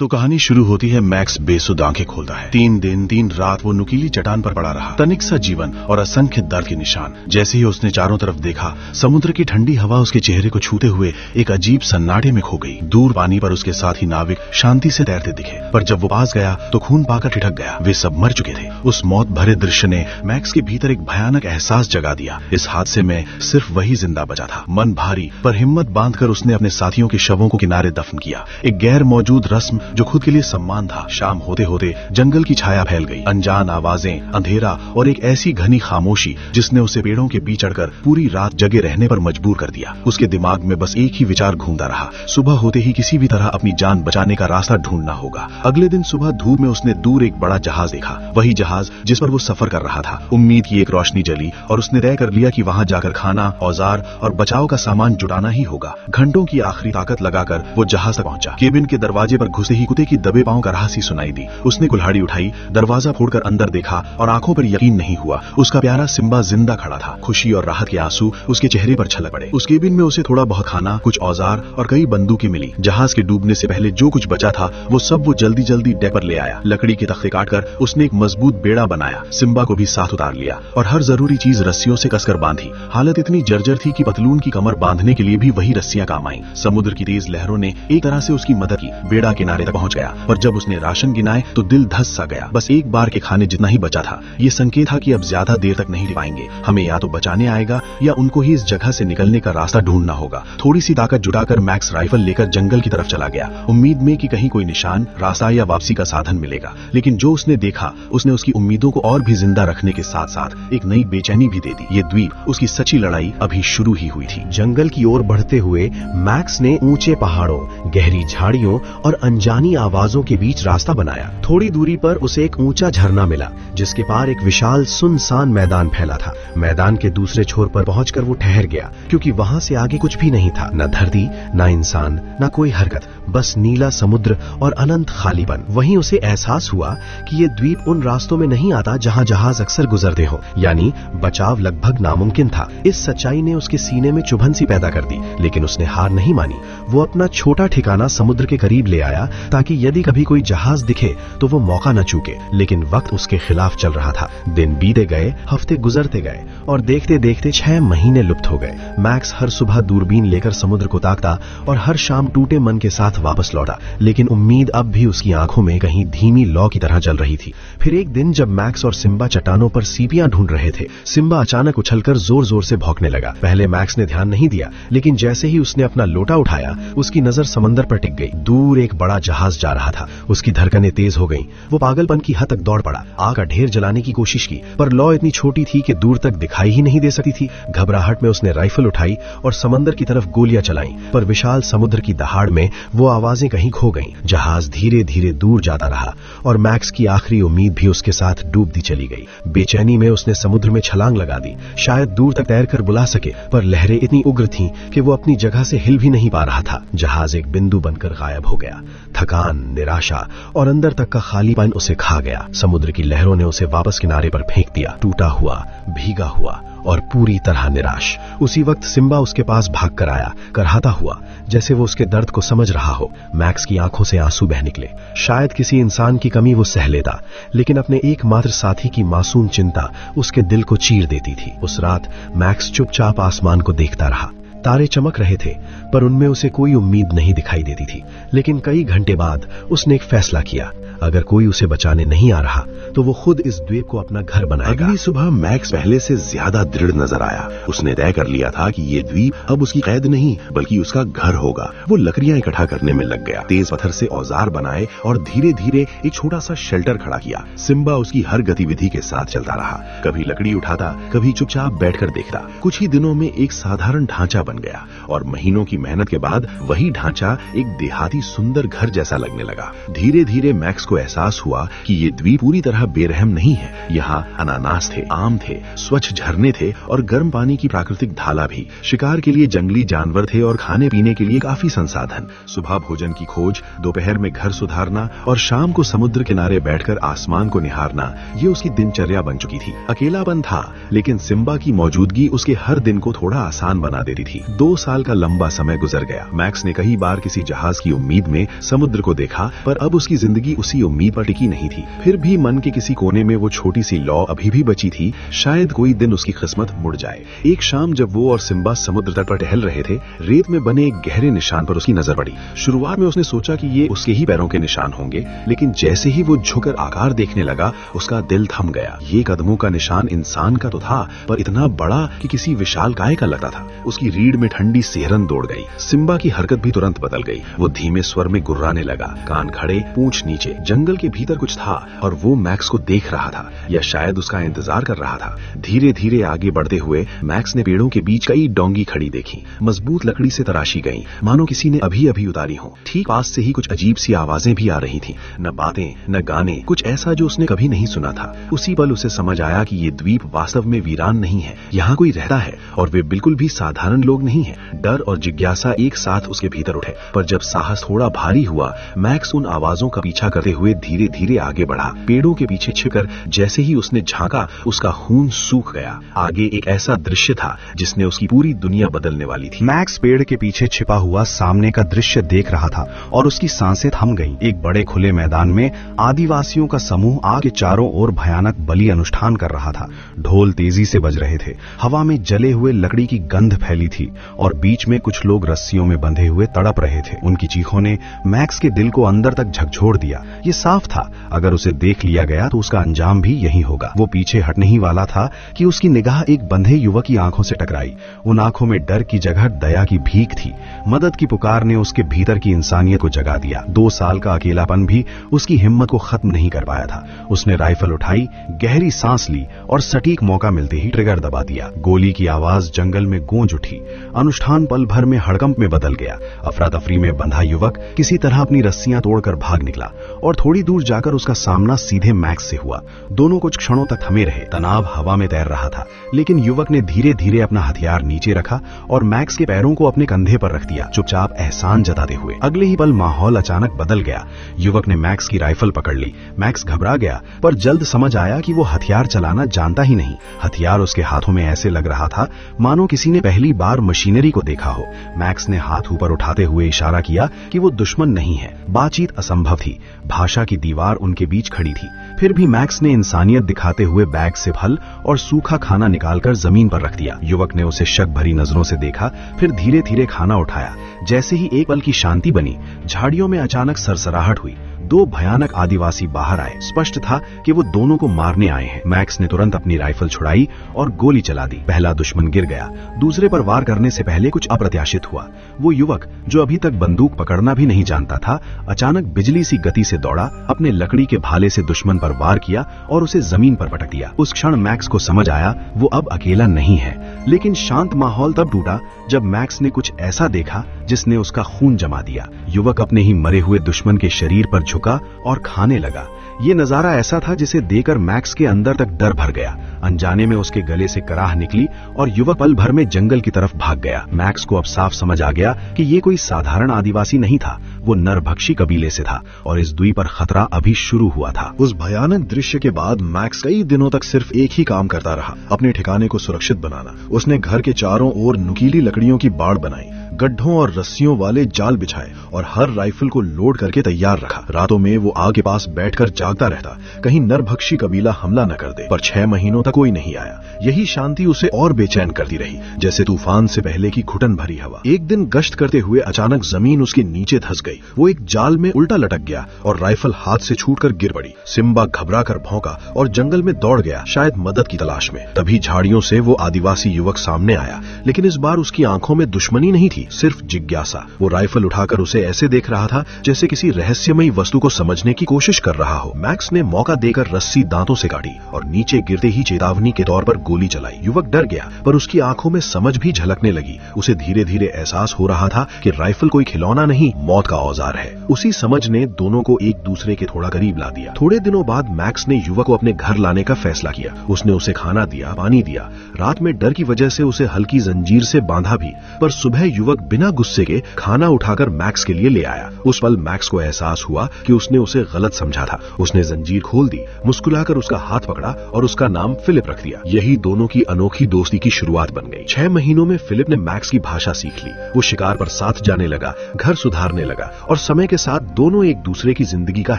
तो कहानी शुरू होती है। मैक्स बेसुध आंखें खोलता है। 3 दिन 3 रात वो नुकीली चट्टान पर पड़ा रहा। तनिक सा जीवन और असंख्य दर्द के निशान। जैसे ही उसने चारों तरफ देखा, समुद्र की ठंडी हवा उसके चेहरे को छूते हुए एक अजीब सन्नाटे में खो गई। दूर पानी पर उसके साथ ही नाविक शांति से तैरते दिखे, पर जब वो पास गया तो खून पाकर ठिठक गया। वे सब मर चुके थे। उस मौत भरे दृश्य ने मैक्स के भीतर एक भयानक एहसास जगा दिया। इस हादसे में सिर्फ वही जिंदा बचा था। मन भारी पर हिम्मत बांधकर उसने अपने साथियों के शवों को किनारे दफन किया। एक गैर मौजूद रस्म जो खुद के लिए सम्मान था। शाम होते होते जंगल की छाया फैल गई। अनजान आवाजें, अंधेरा और एक ऐसी घनी खामोशी जिसने उसे पेड़ों के बीच चढ़कर पूरी रात जगे रहने पर मजबूर कर दिया। उसके दिमाग में बस एक ही विचार घूमता रहा, सुबह होते ही किसी भी तरह अपनी जान बचाने का रास्ता ढूंढना होगा। अगले दिन सुबह धूप में उसने दूर एक बड़ा जहाज देखा। वही जहाज जिस पर वो सफर कर रहा था। उम्मीद की एक रोशनी जली और उसने तय कर लिया कि वहां जाकर खाना, औजार और बचाव का सामान जुटाना ही होगा। घंटों की आखिरी ताकत लगाकर वो जहाज तक पहुंचा। केबिन के दरवाजे पर घुसे ही कुत्ते की दबे पांव का राहसी सुनाई दी। उसने कुल्हाड़ी उठाई, दरवाजा फोड़कर अंदर देखा और आंखों पर यकीन नहीं हुआ। उसका प्यारा सिम्बा जिंदा खड़ा था। खुशी और राहत के आंसू उसके चेहरे पर छलक पड़े। उस केबिन में उसे थोड़ा बहुत खाना, कुछ औजार और कई बंदूकें मिली। जहाज के डूबने से पहले जो कुछ बचा था वो सब वो जल्दी जल्दी डेक पर ले आया। लकड़ी के तख्ते काटकर उसने एक मजबूत बेड़ा बनाया। सिम्बा को भी साथ उतार लिया और हर जरूरी चीज रस्सियों से कसकर बांधी। हालत इतनी जर्जर थी कि पतलून की कमर बांधने के लिए भी वही रस्सियां काम आईं। समुद्र की तेज लहरों ने एक तरह से उसकी मदद की। बेड़ा किनारे तक पहुंच गया, पर जब उसने राशन गिनाए तो दिल धस सा गया। बस एक बार के खाने जितना ही बचा था। ये संकेत था कि अब ज्यादा देर तक नहीं रह पाएंगे। हमें या तो बचाने आएगा या उनको ही इस जगह से निकलने का रास्ता ढूंढना होगा। थोड़ी सी ताकत जुटाकर मैक्स राइफल लेकर जंगल की तरफ चला गया, उम्मीद में कि कहीं कोई निशान, रास्ता या वापसी का साधन मिलेगा। लेकिन जो उसने देखा उसने उसकी उम्मीदों को और भी जिंदा रखने के साथ साथ एक नई बेचैनी भी दे दी। ये द्वीप, उसकी सच्ची लड़ाई अभी शुरू ही हुई थी। जंगल की ओर बढ़ते हुए मैक्स ने ऊंचे पहाड़ों, गहरी झाड़ियों और अनजानी आवाजों के बीच रास्ता बनाया। थोड़ी दूरी पर उसे एक ऊंचा झरना मिला, जिसके पार एक विशाल सुनसान मैदान फैला था। मैदान के दूसरे छोर पर पहुंचकर वो ठहर गया, क्योंकि वहां से आगे कुछ भी नहीं था। न धरती, न इंसान, न कोई हरकत, बस नीला समुद्र और अनंत खालीपन। वहीं उसे एहसास हुआ कि ये द्वीप उन रास्तों में नहीं आता जहां जहाज अक्सर गुजरते हो, यानी बचाव लगभग नामुमकिन था। इस सच्चाई ने उसके सीने में चुभन सी पैदा कर दी, लेकिन उसने हार नहीं मानी। वो अपना छोटा ठिकाना समुद्र के करीब ले आया, ताकि यदि कभी कोई जहाज दिखे तो वो मौका न चूके। लेकिन वक्त उसके खिलाफ चल रहा था। दिन बीते गए, हफ्ते गुजरते गए और देखते देखते 6 महीने लुप्त हो गए। मैक्स हर सुबह दूरबीन लेकर समुद्र को ताकता और हर शाम टूटे मन के साथ वापस लौटा, लेकिन उम्मीद अब भी उसकी आंखों में कहीं धीमी लौ की तरह जल रही थी। फिर एक दिन जब मैक्स और सिम्बा चट्टानों पर सीपियां ढूंढ रहे थे, सिम्बा अचानक उछलकर जोर जोर से भौंकने लगा। पहले मैक्स ने ध्यान नहीं दिया, लेकिन जैसे ही उसने अपना लोटा उठाया, उसकी नजर समंदर पर टिक गई। दूर एक बड़ा जहाज जा रहा था। उसकी धड़कनें तेज हो गईं। वो पागलपन की हद तक दौड़ पड़ा। आग का ढेर जलाने की कोशिश की, पर लौ इतनी छोटी थी कि दूर तक दिखाई ही नहीं दे सकती थी। घबराहट में उसने राइफल उठाई और समंदर की तरफ गोलियां चलाईं, पर विशाल समुद्र की दहाड़ में वो आवाजें कहीं खो गईं। जहाज धीरे धीरे दूर जाता रहा और मैक्स की आखिरी उम्मीद भी उसके साथ डूबती चली गई। बेचैनी में उसने समुद्र में छलांग लगा दी, शायद दूर तक तैरकर बुला सके, पर लहरें इतनी उग्र थीं कि वो अपनी जगह से हिल भी नहीं पा रहा था। जहाज एक बिंदु बनकर गायब हो गया। थकान, निराशा और अंदर तक का खालीपन उसे खा गया। समुद्र की लहरों ने उसे वापस किनारे पर फेंक दिया, टूटा हुआ, भीगा हुआ और पूरी तरह निराश। उसी वक्त सिम्बा उसके पास भाग कर आया, करहाता हुआ, जैसे वो उसके दर्द को समझ रहा हो। मैक्स की आंखों से आंसू बह निकले। शायद किसी इंसान की कमी वो सह लेता, लेकिन अपने एकमात्र साथी की मासूम चिंता उसके दिल को चीर देती थी। उस रात मैक्स चुपचाप आसमान को देखता रहा। तारे चमक रहे थे, पर उनमें उसे कोई उम्मीद नहीं दिखाई देती थी। लेकिन कई घंटे बाद उसने एक फैसला किया, अगर कोई उसे बचाने नहीं आ रहा तो वो खुद इस द्वीप को अपना घर बनाएगा। अगली सुबह मैक्स पहले से ज्यादा दृढ़ नजर आया। उसने तय कर लिया था कि ये द्वीप अब उसकी कैद नहीं बल्कि उसका घर होगा। वो लकड़ियां इकट्ठा करने में लग गया, तेज पत्थर से औजार बनाए और धीरे धीरे एक छोटा सा शेल्टर खड़ा किया। सिम्बा उसकी हर गतिविधि के साथ चलता रहा, कभी लकड़ी उठाता, कभी चुपचाप बैठकर देखता। कुछ ही दिनों में एक साधारण ढांचा बन गया और महीनों की मेहनत के बाद वही ढांचा एक देहाती सुंदर घर जैसा लगने लगा। धीरे धीरे मैक्स को एहसास हुआ कि ये द्वीप पूरी तरह बेरहम नहीं है। यहाँ अनानास थे, आम थे, स्वच्छ झरने थे और गर्म पानी की प्राकृतिक ढाला भी। शिकार के लिए जंगली जानवर थे और खाने पीने के लिए काफी संसाधन। सुबह भोजन की खोज, दोपहर में घर सुधारना और शाम को समुद्र किनारे बैठकर आसमान को निहारना, ये उसकी दिनचर्या बन चुकी थी। अकेलापन था, लेकिन सिम्बा की मौजूदगी उसके हर दिन को थोड़ा आसान बना देती थी। 2 साल का लंबा समय गुजर गया। मैक्स ने कई बार किसी जहाज की उम्मीद में समुद्र को देखा, पर अब उसकी जिंदगी उसी उम्मीद पर टिकी नहीं थी। फिर भी मन के किसी कोने में वो छोटी सी लौ अभी भी बची थी, शायद कोई दिन उसकी किस्मत मुड़ जाए। एक शाम जब वो और सिम्बा समुद्र तट पर टहल रहे थे, रेत में बने एक गहरे निशान पर उसकी नजर पड़ी। शुरुआत में उसने सोचा कि ये उसके ही पैरों के निशान होंगे, लेकिन जैसे ही वो झुककर आकार देखने लगा, उसका दिल थम गया। ये कदमों का निशान इंसान का तो था, पर इतना बड़ा कि किसी विशालकाय का लगता था। उसकी रीढ़ में ठंडी सिहरन दौड़ गई। सिम्बा की हरकत भी तुरंत बदल गई। वो धीमे स्वर में गुर्राने लगा, कान खड़े, पूंछ नीचे। जंगल के भीतर कुछ था और वो मैक्स को देख रहा था, या शायद उसका इंतजार कर रहा था। धीरे धीरे आगे बढ़ते हुए मैक्स ने पेड़ों के बीच कई डोंगी खड़ी देखी, मजबूत लकड़ी से तराशी गई, मानो किसी ने अभी अभी उतारी हो। ठीक पास से ही कुछ अजीब सी आवाजें भी आ रही थी, न बातें न गाने, कुछ ऐसा जो उसने कभी नहीं सुना था। उसी पल उसे समझ आया कि ये द्वीप वास्तव में वीरान नहीं है, यहाँ कोई रहता है और वे बिल्कुल भी साधारण लोग नहीं है। डर और जिज्ञासा एक साथ उसके भीतर उठे, पर जब साहस थोड़ा भारी हुआ, मैक्स उन आवाजों का पीछा करते हुए धीरे धीरे आगे बढ़ा। पेड़ों के पीछे छिपकर जैसे ही उसने झांका, उसका खून सूख गया। आगे एक ऐसा दृश्य था जिसने उसकी पूरी दुनिया बदलने वाली थी। मैक्स पेड़ के पीछे छिपा हुआ सामने का दृश्य देख रहा था और उसकी सांसें थम गईं। एक बड़े खुले मैदान में आदिवासियों का समूह आग के चारों ओर भयानक बलि अनुष्ठान कर रहा था। ढोल तेजी से बज रहे थे, हवा में जले हुए लकड़ी की गंध फैली थी और बीच में कुछ लोग रस्सियों में बंधे हुए तड़प रहे थे। उनकी चीखों ने मैक्स के दिल को अंदर तक झकझोर दिया। ये साफ था, अगर उसे देख लिया गया तो उसका अंजाम भी यही होगा। वो पीछे हटने ही वाला था कि उसकी निगाह एक बंधे युवक की आंखों से टकराई। उन आंखों में डर की जगह दया की भीख थी। मदद की पुकार ने उसके भीतर की इंसानियत को जगा दिया। 2 साल का अकेलापन भी उसकी हिम्मत को खत्म नहीं कर पाया था। उसने राइफल उठाई, गहरी सांस ली और सटीक मौका मिलते ही ट्रिगर दबा दिया। गोली की आवाज जंगल में गूंज उठी। अनुष्ठान पल भर में हड़कंप में बदल गया। अफरा तफरी में बंधा युवक किसी तरह अपनी रस्सियां तोड़कर भाग निकला और थोड़ी दूर जाकर उसका सामना सीधे मैक्स से हुआ। दोनों कुछ क्षणों तक थमे रहे। तनाव हवा में तैर रहा था, लेकिन युवक ने धीरे धीरे अपना हथियार नीचे रखा और मैक्स के पैरों को अपने कंधे पर रख दिया, चुपचाप एहसान जताते हुए। अगले ही पल माहौल अचानक बदल गया। युवक ने मैक्स की राइफल पकड़ ली। मैक्स घबरा गया, पर जल्द समझ आया कि वो हथियार चलाना जानता ही नहीं। हथियार उसके हाथों में ऐसे लग रहा था मानो किसी ने पहली बार मशीनरी को देखा हो। मैक्स ने हाथ ऊपर उठाते हुए इशारा किया कि वो दुश्मन नहीं है। बातचीत असंभव थी, भाषा की दीवार उनके बीच खड़ी थी। फिर भी मैक्स ने इंसानियत दिखाते हुए बैग से फल और सूखा खाना निकालकर जमीन पर रख दिया। युवक ने उसे शक भरी नजरों से देखा, फिर धीरे धीरे खाना उठाया। जैसे ही एक पल की शांति बनी, झाड़ियों में अचानक सरसराहट हुई। 2 भयानक आदिवासी बाहर आए। स्पष्ट था कि वो दोनों को मारने आए हैं। मैक्स ने तुरंत अपनी राइफल छुड़ाई और गोली चला दी। पहला दुश्मन गिर गया। दूसरे पर वार करने से पहले कुछ अप्रत्याशित हुआ। वो युवक जो अभी तक बंदूक पकड़ना भी नहीं जानता था, अचानक बिजली सी गति से दौड़ा, अपने लकड़ी के भाले से दुश्मन पर वार किया और उसे जमीन पर पटक दिया। उस क्षण मैक्स को समझ आया वो अब अकेला नहीं है। लेकिन शांत माहौल तब टूटा जब मैक्स ने कुछ ऐसा देखा जिसने उसका खून जमा दिया। युवक अपने ही मरे हुए दुश्मन के शरीर पर झुका और खाने लगा। ये नजारा ऐसा था जिसे देखकर मैक्स के अंदर तक डर भर गया। अनजाने में उसके गले से कराह निकली और युवक पल भर में जंगल की तरफ भाग गया। मैक्स को अब साफ समझ आ गया कि ये कोई साधारण आदिवासी नहीं था, वो नरभक्षी कबीले से था और इस द्वीप पर खतरा अभी शुरू हुआ था। उस भयानक दृश्य के बाद मैक्स कई दिनों तक सिर्फ एक ही काम करता रहा, अपने ठिकाने को सुरक्षित बनाना। उसने घर के चारों ओर नुकीली लकड़ियों की बाड़ बनाई, गड्ढों और रस्सियों वाले जाल बिछाए और हर राइफल को लोड करके तैयार रखा। रातों में वो आग के पास बैठकर जागता रहता, कहीं नरभक्षी कबीला हमला न कर दे। पर 6 महीनों तक कोई नहीं आया। यही शांति उसे और बेचैन करती रही, जैसे तूफान से पहले की घुटन भरी हवा। एक दिन गश्त करते हुए अचानक जमीन उसके नीचे धंस गई। वो एक जाल में उल्टा लटक गया और राइफल हाथ से छूटकर गिर पड़ी। सिम्बा घबरा कर भौंका और जंगल में दौड़ गया, शायद मदद की तलाश में। तभी झाड़ियों से वो आदिवासी युवक सामने आया, लेकिन इस बार उसकी आंखों में दुश्मनी नहीं थी, सिर्फ जिज्ञासा। वो राइफल उठाकर उसे ऐसे देख रहा था जैसे किसी रहस्यमयी वस्तु को समझने की कोशिश कर रहा हो। मैक्स ने मौका देकर रस्सी दांतों से काटी और नीचे गिरते ही चेतावनी के तौर पर गोली चलाई। युवक डर गया, पर उसकी आंखों में समझ भी झलकने लगी। उसे धीरे धीरे एहसास हो रहा था कि राइफल कोई खिलौना नहीं, मौत का औजार है। उसी समझ ने दोनों को एक दूसरे के थोड़ा करीब ला दिया। थोड़े दिनों बाद मैक्स ने युवक को अपने घर लाने का फैसला किया। उसने उसे खाना दिया, पानी दिया। रात में डर की वजह से उसे हल्की जंजीर से बांधा भी, पर सुबह युवक बिना गुस्से के खाना उठाकर मैक्स के लिए ले आया। उस पल मैक्स को एहसास हुआ कि उसने उसे गलत समझा था। उसने जंजीर खोल दी, मुस्कुराकर उसका हाथ पकड़ा और उसका नाम फिलिप रख दिया। यही दोनों की अनोखी दोस्ती की शुरुआत बन गई। 6 महीनों में फिलिप ने मैक्स की भाषा सीख ली। वो शिकार पर साथ जाने लगा, घर सुधारने लगा और समय के साथ दोनों एक दूसरे की जिंदगी का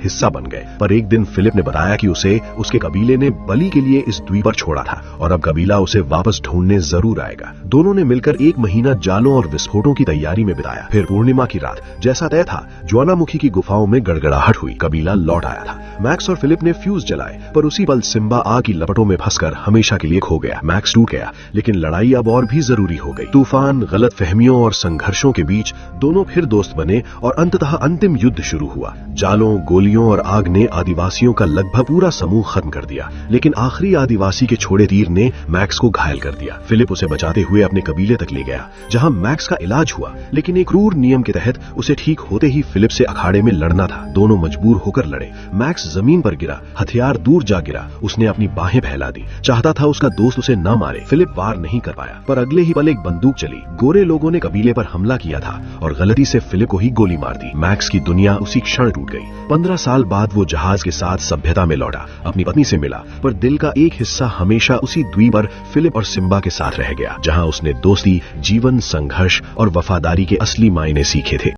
हिस्सा बन गए। पर एक दिन फिलिप ने बताया कि उसे उसके कबीले ने बलि के लिए इस द्वीप पर छोड़ा था और अब कबीला उसे वापस ढूंढने जरूर आएगा। दोनों ने मिलकर 1 महीना जालों और विस्फोटों की तैयारी में बिताया। फिर पूर्णिमा की रात, जैसा तय था, ज्वालामुखी की गुफाओं में गड़गड़ाहट हुई। कबीला लौट आया था। मैक्स और फिलिप ने फ्यूज जलाए, पर उसी पल सिम्बा आग की लपटों में फंसकर हमेशा के लिए खो गया। मैक्स टूट गया, लेकिन लड़ाई अब और भी जरूरी हो गई। तूफान, गलतफहमियों और संघर्षों के बीच दोनों फिर दोस्त बने और अंततः अंतिम युद्ध शुरू हुआ। जालों, गोलियों और आग ने आदिवासियों का लगभग पूरा समूह खत्म कर दिया, लेकिन आखिरी आदिवासी के छोड़े तीर ने मैक्स को घायल कर दिया। फिलिप उसे बचाते हुए अपने कबीले तक ले गया, जहां मैक्स का इलाज हुआ, लेकिन एक क्रूर नियम के तहत उसे ठीक होते ही फिलिप से अखाड़े में लड़ना था। दोनों मजबूर होकर लड़े। मैक्स जमीन पर गिरा, हथियार दूर जा गिरा। उसने अपनी बाहें फैला दी, चाहता था उसका दोस्त उसे न मारे। फिलिप वार नहीं कर पाया, पर अगले ही पल एक बंदूक चली। गोरे लोगों ने कबीले पर हमला किया था और गलती से फिलिप को ही गोली मार दी। मैक्स की दुनिया उसी क्षण टूट गई। 15 साल बाद वो जहाज के साथ सभ्यता में लौटा, अपनी पत्नी से मिला, पर दिल का एक हिस्सा हमेशा उसी द्वीप पर फिलिप और सिम्बा के साथ रह गया, जहां उसने दोस्ती, जीवन, संघर्ष और वफादारी के असली मायने सीखे थे।